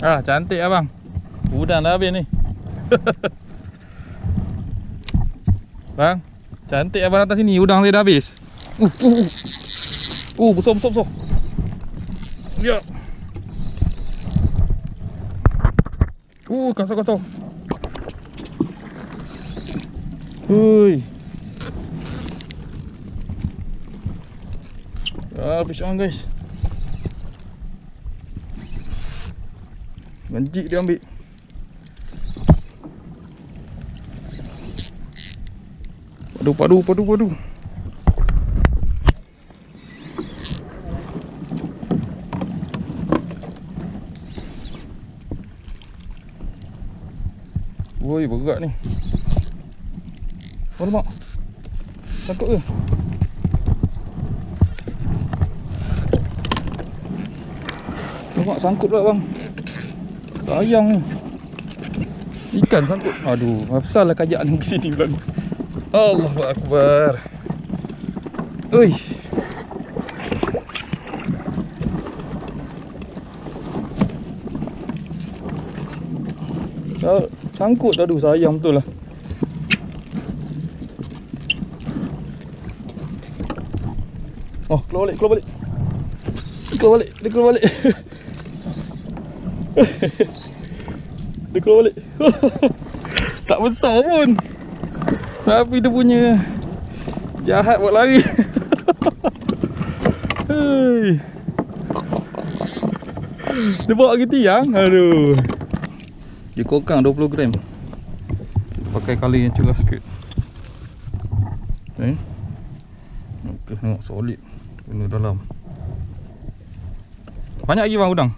Ah, cantik abang. Udang dah habis ni. Bang, cantik abang atas sini. Udang dia dah habis. Besar. Ya. Kasar. Hui. Habis on guys. Ganjik dia ambil. Padu. Woi, berat ni. Alamak. Takut ke? Nampak sangkut pula bang. Sayang ni. Ikan sangkut. Aduh, apasal lah kajak ni ke sini pula ni. Allahu Akbar. Oi. Sangkut, aduh sayang betul lah. Oh, keluar balik. Dia keluar balik. Dia keluar balik. Tak besar pun. Tapi dia punya jahat buat lari. Hei. Dia bawa ke tiang. Aduh. Dia kokang 20 gram. Pakai kali yang cerah sikit. Okey, tengok solid. Kena dalam. Banyak lagi bang udang.